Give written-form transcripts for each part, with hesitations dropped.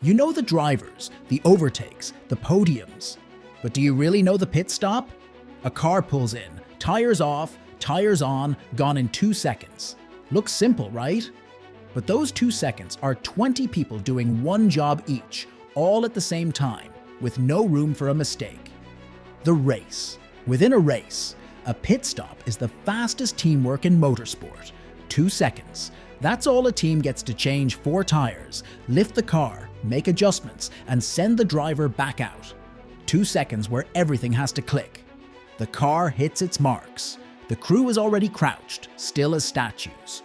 You know the drivers, the overtakes, the podiums. But do you really know the pit stop? A car pulls in, tires off, tires on, gone in 2 seconds. Looks simple, right? But those 2 seconds are 20 people doing one job each, all at the same time, with no room for a mistake. The race. Within a race, a pit stop is the fastest teamwork in motorsport. 2 seconds. That's all a team gets to change 4 tires, lift the car, make adjustments, and send the driver back out. 2 seconds where everything has to click. The car hits its marks. The crew is already crouched, still as statues.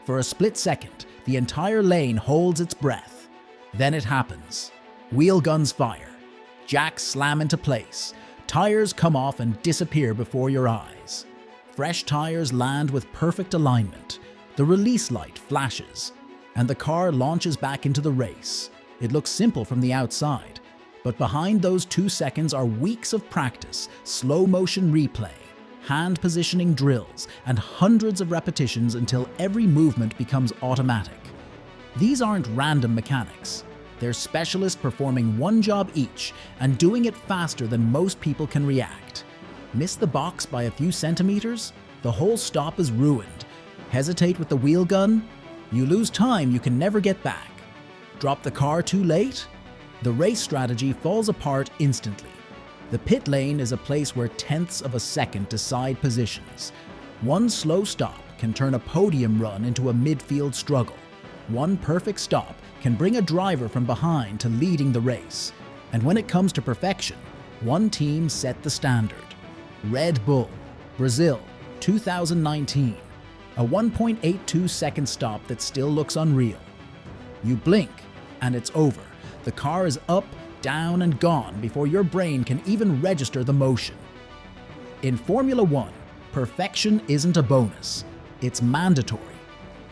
For a split second, the entire lane holds its breath. Then it happens. Wheel guns fire. Jacks slam into place. Tires come off and disappear before your eyes. Fresh tires land with perfect alignment. The release light flashes, and the car launches back into the race. It looks simple from the outside, but behind those 2 seconds are weeks of practice, slow motion replay, hand positioning drills, and hundreds of repetitions until every movement becomes automatic. These aren't random mechanics. They're specialists performing one job each and doing it faster than most people can react. Miss the box by a few centimeters? The whole stop is ruined. Hesitate with the wheel gun? You lose time you can never get back. Drop the car too late? The race strategy falls apart instantly. The pit lane is a place where tenths of a second decide positions. One slow stop can turn a podium run into a midfield struggle. One perfect stop can bring a driver from behind to leading the race. And when it comes to perfection, one team set the standard. Red Bull, Brazil, 2019. A 1.82 second stop that still looks unreal. You blink, and it's over. The car is up, down, and gone before your brain can even register the motion. In Formula One, perfection isn't a bonus. It's mandatory.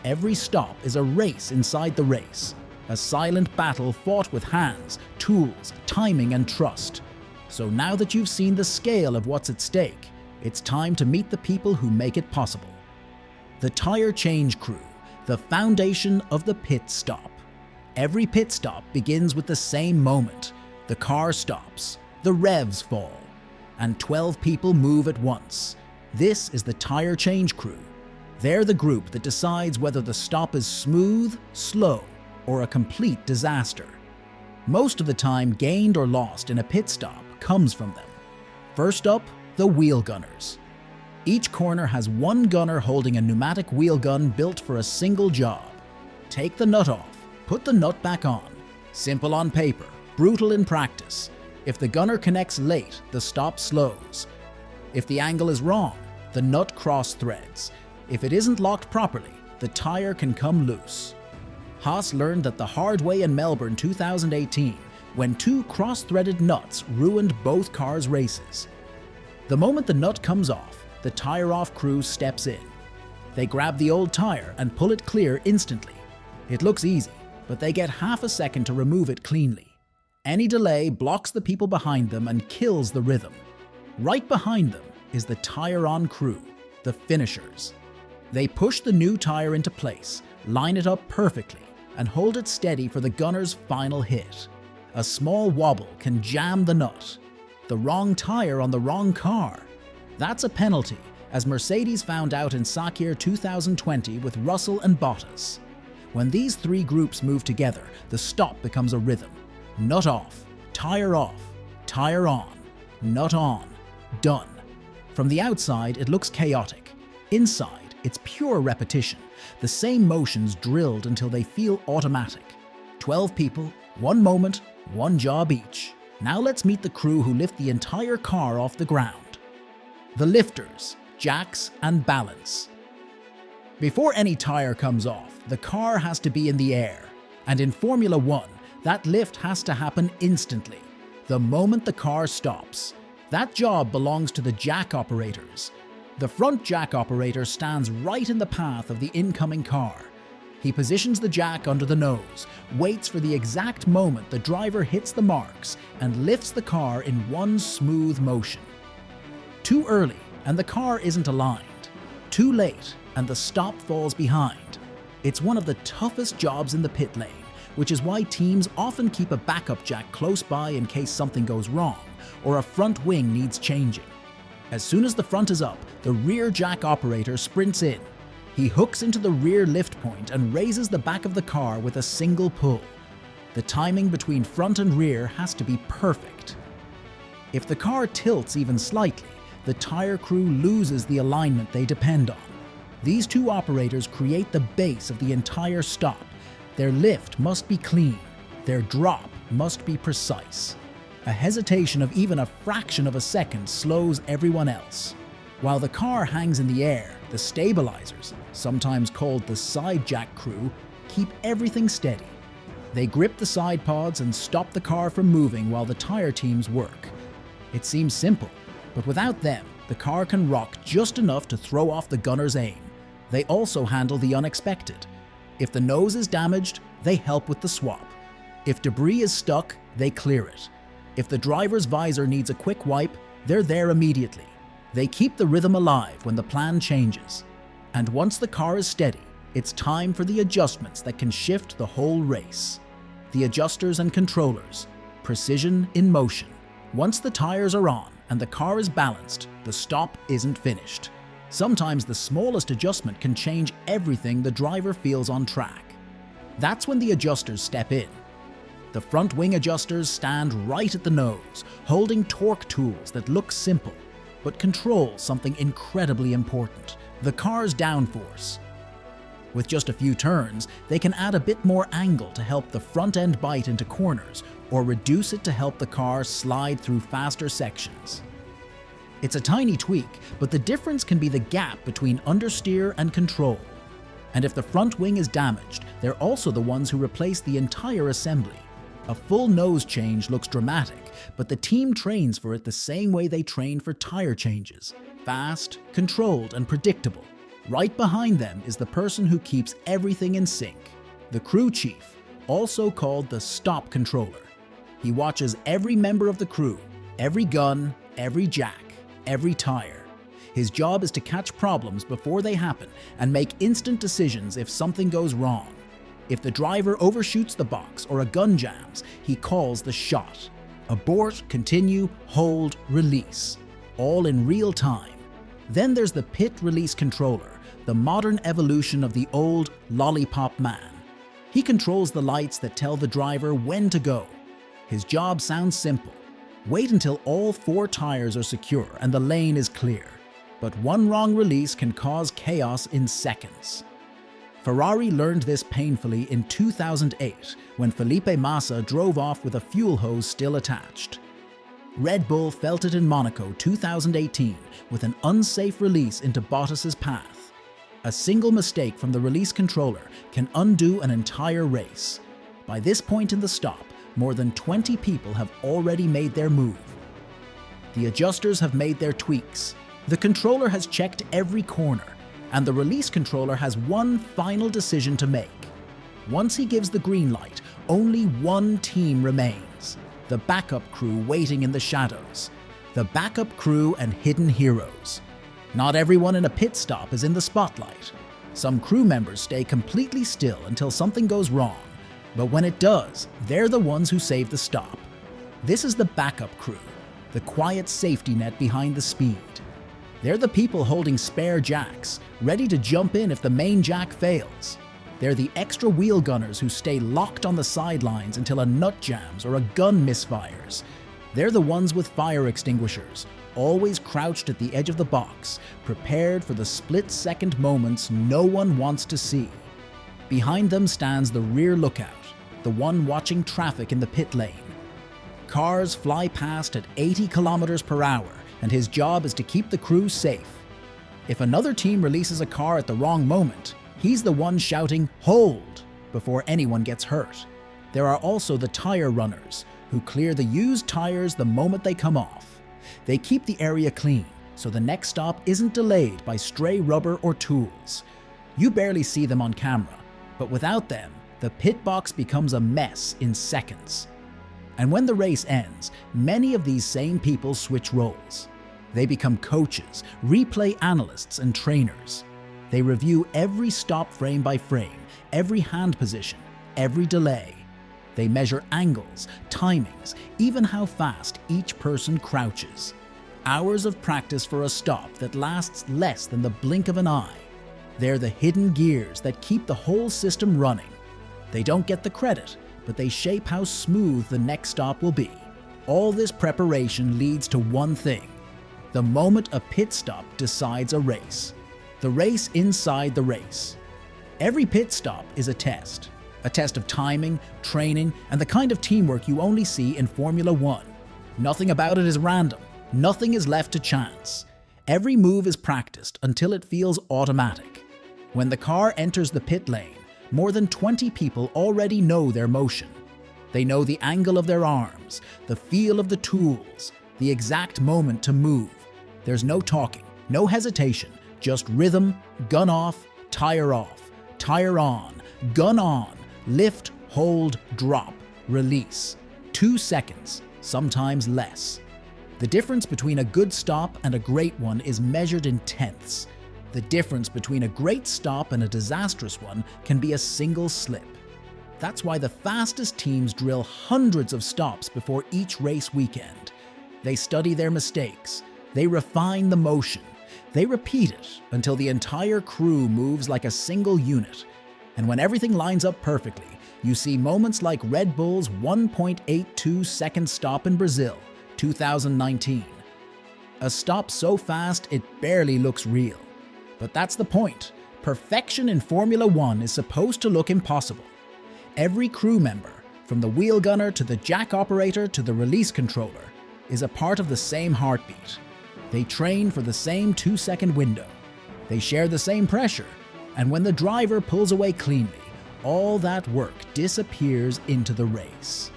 Every stop is a race inside the race. A silent battle fought with hands, tools, timing, and trust. So now that you've seen the scale of what's at stake, it's time to meet the people who make it possible. The tire change crew, the foundation of the pit stop. Every pit stop begins with the same moment. The car stops, the revs fall, and 12 people move at once. This is the tire change crew. They're the group that decides whether the stop is smooth, slow, or a complete disaster. Most of the time gained or lost in a pit stop comes from them. First up, the wheel gunners. Each corner has one gunner holding a pneumatic wheel gun built for a single job. Take the nut off, put the nut back on. Simple on paper, brutal in practice. If the gunner connects late, the stop slows. If the angle is wrong, the nut cross threads. If it isn't locked properly, the tire can come loose. Haas learned that the hard way in Melbourne 2018 when 2 cross-threaded nuts ruined both cars' races. The moment the nut comes off, the tire-off crew steps in. They grab the old tire and pull it clear instantly. It looks easy, but they get half a second to remove it cleanly. Any delay blocks the people behind them and kills the rhythm. Right behind them is the tire-on crew, the finishers. They push the new tire into place, line it up perfectly, and hold it steady for the gunner's final hit. A small wobble can jam the nut. The wrong tire on the wrong car. That's a penalty, as Mercedes found out in Sakir 2020 with Russell and Bottas. When these 3 groups move together, the stop becomes a rhythm. Nut off, tire on, nut on, done. From the outside, it looks chaotic. Inside, it's pure repetition, the same motions drilled until they feel automatic. 12 people, 1 moment, 1 job each. Now let's meet the crew who lift the entire car off the ground. The lifters, jacks, and balance. Before any tire comes off, the car has to be in the air. And in Formula One, that lift has to happen instantly, the moment the car stops. That job belongs to the jack operators. The front jack operator stands right in the path of the incoming car. He positions the jack under the nose, waits for the exact moment the driver hits the marks, and lifts the car in one smooth motion. Too early, and the car isn't aligned. Too late, and the stop falls behind. It's one of the toughest jobs in the pit lane, which is why teams often keep a backup jack close by in case something goes wrong or a front wing needs changing. As soon as the front is up, the rear jack operator sprints in. He hooks into the rear lift point and raises the back of the car with a single pull. The timing between front and rear has to be perfect. If the car tilts even slightly, the tire crew loses the alignment they depend on. These two operators create the base of the entire stop. Their lift must be clean. Their drop must be precise. A hesitation of even a fraction of a second slows everyone else. While the car hangs in the air, the stabilizers, sometimes called the side jack crew, keep everything steady. They grip the side pods and stop the car from moving while the tire teams work. It seems simple, but without them, the car can rock just enough to throw off the gunner's aim. They also handle the unexpected. If the nose is damaged, they help with the swap. If debris is stuck, they clear it. If the driver's visor needs a quick wipe, they're there immediately. They keep the rhythm alive when the plan changes. And once the car is steady, it's time for the adjustments that can shift the whole race. The adjusters and controllers, precision in motion. Once the tires are on and the car is balanced, the stop isn't finished. Sometimes the smallest adjustment can change everything the driver feels on track. That's when the adjusters step in. The front wing adjusters stand right at the nose, holding torque tools that look simple, but control something incredibly important: the car's downforce. With just a few turns, they can add a bit more angle to help the front end bite into corners, or reduce it to help the car slide through faster sections. It's a tiny tweak, but the difference can be the gap between understeer and control. And if the front wing is damaged, they're also the ones who replace the entire assembly. A full nose change looks dramatic, but the team trains for it the same way they train for tire changes: fast, controlled, and predictable. Right behind them is the person who keeps everything in sync, the crew chief, also called the stop controller. He watches every member of the crew, every gun, every jack, every tire. His job is to catch problems before they happen and make instant decisions if something goes wrong. If the driver overshoots the box or a gun jams, he calls the shot. Abort, continue, hold, release, all in real time. Then there's the pit release controller, the modern evolution of the old lollipop man. He controls the lights that tell the driver when to go. His job sounds simple. Wait until all 4 tires are secure and the lane is clear. But one wrong release can cause chaos in seconds. Ferrari learned this painfully in 2008 when Felipe Massa drove off with a fuel hose still attached. Red Bull felt it in Monaco 2018 with an unsafe release into Bottas's path. A single mistake from the release controller can undo an entire race. By this point in the stop, more than 20 people have already made their move. The adjusters have made their tweaks. The controller has checked every corner, and the release controller has one final decision to make. Once he gives the green light, only one team remains: the backup crew waiting in the shadows. The backup crew and hidden heroes. Not everyone in a pit stop is in the spotlight. Some crew members stay completely still until something goes wrong, but when it does, they're the ones who save the stop. This is the backup crew, the quiet safety net behind the speed. They're the people holding spare jacks, ready to jump in if the main jack fails. They're the extra wheel gunners who stay locked on the sidelines until a nut jams or a gun misfires. They're the ones with fire extinguishers, always crouched at the edge of the box, prepared for the split-second moments no one wants to see. Behind them stands the rear lookout, the one watching traffic in the pit lane. Cars fly past at 80 kilometers per hour, and his job is to keep the crew safe. If another team releases a car at the wrong moment, he's the one shouting "hold" before anyone gets hurt. There are also the tire runners, who clear the used tires the moment they come off. They keep the area clean, so the next stop isn't delayed by stray rubber or tools. You barely see them on camera, but without them, the pit box becomes a mess in seconds. And when the race ends, many of these same people switch roles. They become coaches, replay analysts, and trainers. They review every stop frame by frame, every hand position, every delay. They measure angles, timings, even how fast each person crouches. Hours of practice for a stop that lasts less than the blink of an eye. They're the hidden gears that keep the whole system running. They don't get the credit, but they shape how smooth the next stop will be. All this preparation leads to one thing: the moment a pit stop decides a race. The race inside the race. Every pit stop is a test of timing, training, and the kind of teamwork you only see in Formula One. Nothing about it is random. Nothing is left to chance. Every move is practiced until it feels automatic. When the car enters the pit lane, more than 20 people already know their motion. They know the angle of their arms, the feel of the tools, the exact moment to move. There's no talking, no hesitation, just rhythm, gun off, tire on, gun on, lift, hold, drop, release. 2 seconds, sometimes less. The difference between a good stop and a great one is measured in tenths. The difference between a great stop and a disastrous one can be a single slip. That's why the fastest teams drill hundreds of stops before each race weekend. They study their mistakes, they refine the motion, they repeat it until the entire crew moves like a single unit. And when everything lines up perfectly, you see moments like Red Bull's 1.82 second stop in Brazil, 2019. A stop so fast it barely looks real. But that's the point. Perfection in Formula One is supposed to look impossible. Every crew member, from the wheel gunner to the jack operator to the release controller, is a part of the same heartbeat. They train for the same 2-second window. They share the same pressure, and when the driver pulls away cleanly, all that work disappears into the race.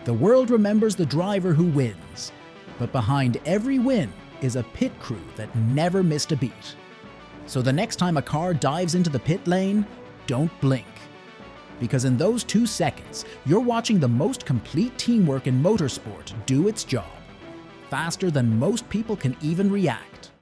The world remembers the driver who wins, but behind every win is a pit crew that never missed a beat. So the next time a car dives into the pit lane, don't blink. Because in those 2 seconds, you're watching the most complete teamwork in motorsport do its job, faster than most people can even react.